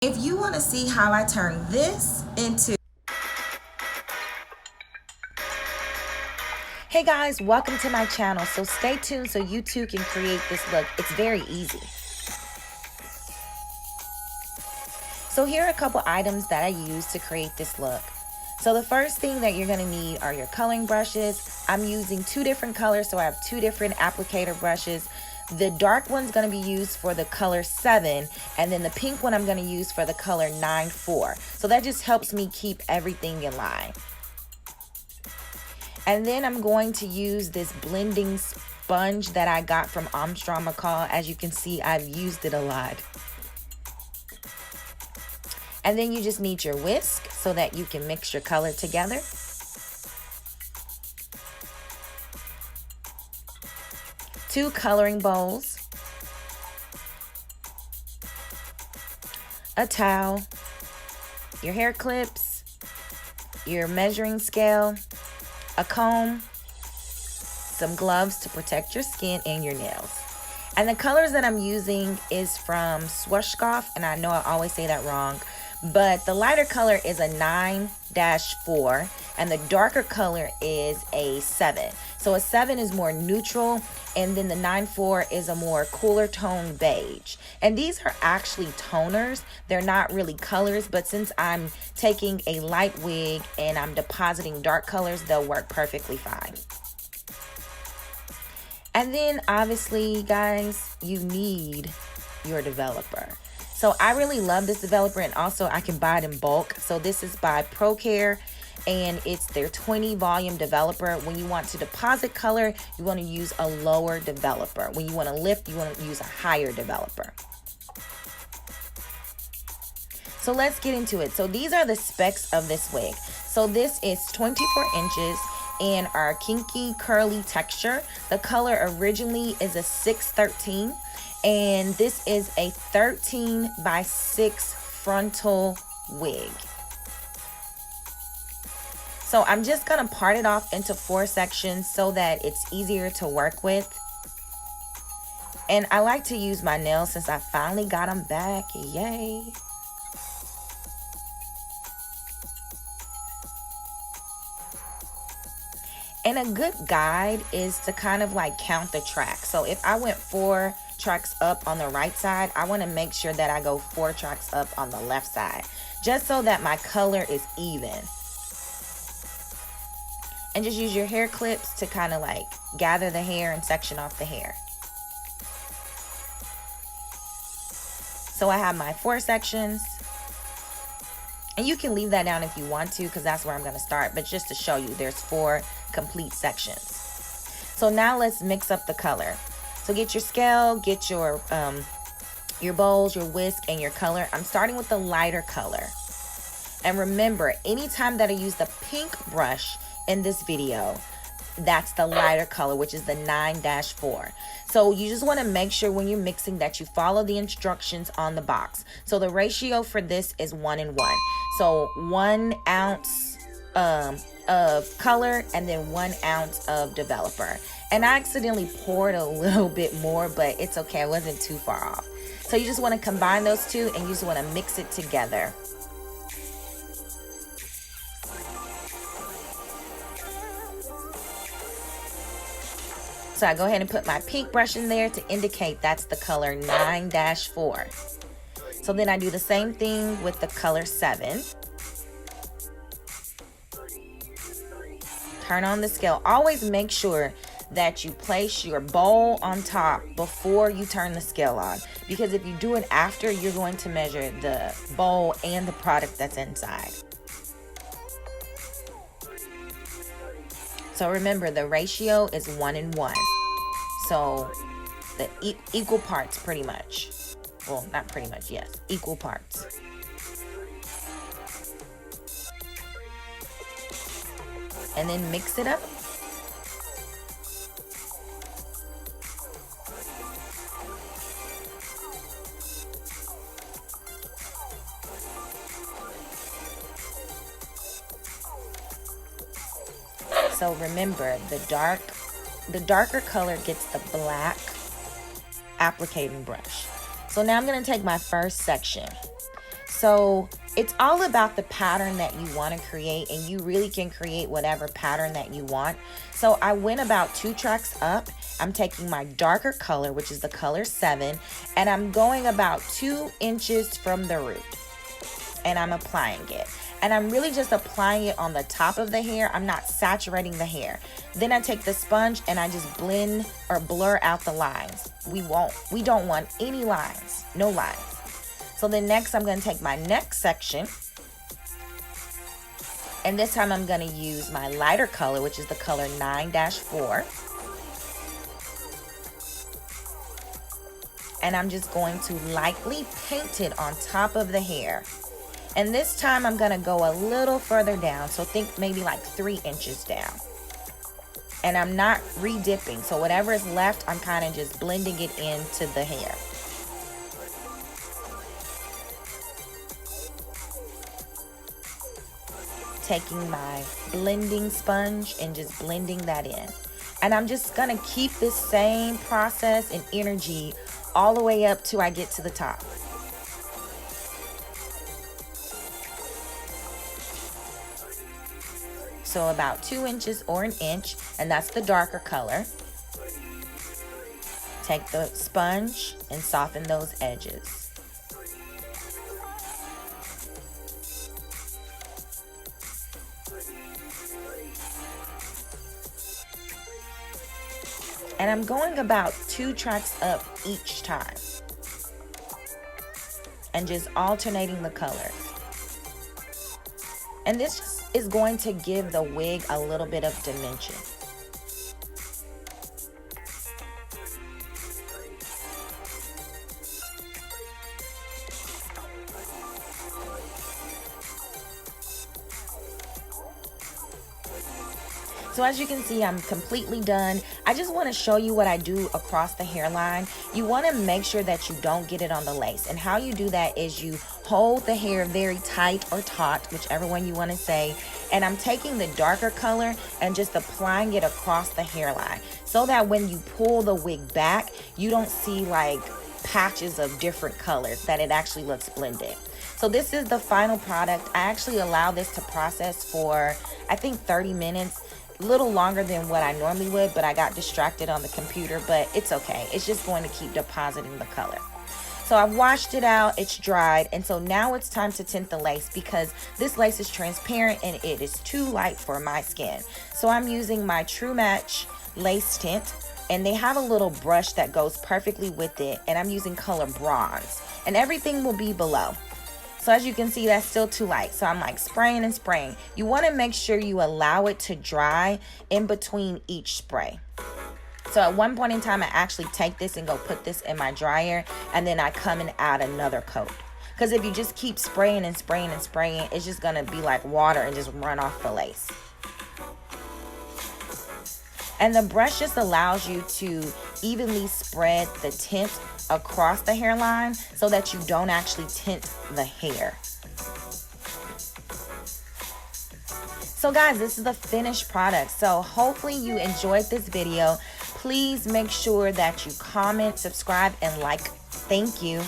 If you want to see how I turn this into... Hey guys, welcome to my channel. So stay tuned so you too can create this look. It's very easy. So here are a couple items that I use to create this look. So the first thing that you're going to need are your coloring brushes. I'm using two different colors, so I have two different applicator brushes. The dark one's going to be used for the color 7, and then the pink one I'm going to use for the color 9-4. So that just helps me keep everything in line. And then I'm going to use this blending sponge that I got from Armstrong McCall. As you can see, I've used it a lot. And then you just need your whisk so that you can mix your color together. Two coloring bowls, a towel, your hair clips, your measuring scale, a comb, some gloves to protect your skin and your nails. And the colors that I'm using is from Schwarzkopf, and I know I always say that wrong, but the lighter color is a 9-4 and the darker color is a 7. So a 7 is more neutral, and then the 9-4 is a more cooler tone beige. And these are actually toners. They're not really colors, but since I'm taking a light wig and I'm depositing dark colors, they'll work perfectly fine. And then obviously, guys, you need your developer. So I really love this developer, and also I can buy it in bulk. So this is by ProCare, and it's their 20 volume developer. When you want to deposit color, you want to use a lower developer. When you want to lift, you want to use a higher developer. So let's get into it. So these are the specs of this wig. So this is 24 inches in our Kinky curly texture. The color originally is a 613. And this is a 13x6 frontal wig. So I'm just gonna part it off into 4 sections so that it's easier to work with. And I like to use my nails since I finally got them back, yay. And a good guide is to kind of like count the tracks. So if I went 4 tracks up on the right side, I want to make sure that I go 4 tracks up on the left side, just so that my color is even. And just use your hair clips to kind of like gather the hair and section off the hair. So I have my 4 sections, and you can leave that down if you want to, because that's where I'm going to start, but just to show you, there's 4 complete sections. So now let's mix up the color. So get your scale, get your bowls, your whisk, and your color. I'm starting with the lighter color. And remember, anytime that I use the pink brush in this video, that's the lighter color, which is the 9-4. So you just want to make sure when you're mixing that you follow the instructions on the box. So the ratio for this is 1:1. So 1 ounce of color and then 1 ounce of developer. And I accidentally poured a little bit more, but it's okay, I wasn't too far off. So you just want to combine those two, and you just want to mix it together. So I go ahead and put my pink brush in there to indicate that's the color 9-4. So then I do the same thing with the color 7. Turn on the scale. Always make sure that you place your bowl on top before you turn the scale on, because if you do it after, you're going to measure the bowl and the product that's inside. So remember, the ratio is 1:1. So the equal parts, pretty much. Well, not pretty much, yes, equal parts. And then mix it up. So remember, the darker color gets the black applicating brush. So now I'm going to take my first section. So it's all about the pattern that you want to create, and you really can create whatever pattern that you want. So I went about 2 tracks up. I'm taking my darker color, which is the color 7, and I'm going about 2 inches from the root, and I'm applying it. And I'm really just applying it on the top of the hair. I'm not saturating the hair. Then I take the sponge and I just blend or blur out the lines. We don't want any lines, no lines. So then next I'm gonna take my next section, and this time I'm gonna use my lighter color, which is the color 9-4. And I'm just going to lightly paint it on top of the hair. And this time I'm gonna go a little further down, so think maybe like 3 inches down. And I'm not re-dipping, so whatever is left, I'm kind of just blending it into the hair. Taking my blending sponge and just blending that in. And I'm just gonna keep this same process and energy all the way up till I get to the top. So about 2 inches or 1 inch, and that's the darker color. Take the sponge and soften those edges. And I'm going about 2 tracks up each time. And just alternating the colors. And this is going to give the wig a little bit of dimension. So as you can see, I'm completely done. I just want to show you what I do across the hairline. You want to make sure that you don't get it on the lace. And how you do that is you hold the hair very tight or taut, whichever one you want to say. And I'm taking the darker color and just applying it across the hairline, so that when you pull the wig back, you don't see like patches of different colors, that it actually looks blended. So this is the final product. I actually allow this to process for, I think, 30 minutes. A little longer than what I normally would, but I got distracted on the computer, but it's okay. It's just going to keep depositing the color. So I've washed it out, it's dried, and so now it's time to tint the lace, because this lace is transparent and it is too light for my skin. So I'm using my True Match lace tint, and they have a little brush that goes perfectly with it, and I'm using color bronze, and everything will be below. So as you can see, that's still too light. So I'm like spraying and spraying. You want to make sure you allow it to dry in between each spray. So at one point in time, I actually take this and go put this in my dryer, and then I come and add another coat. Because if you just keep spraying and spraying and spraying, it's just going to be like water and just run off the lace. And the brush just allows you to evenly spread the tint across the hairline so that you don't actually tint the hair. So guys, this is the finished product. So hopefully you enjoyed this video. Please make sure that you comment, subscribe, and like. Thank you.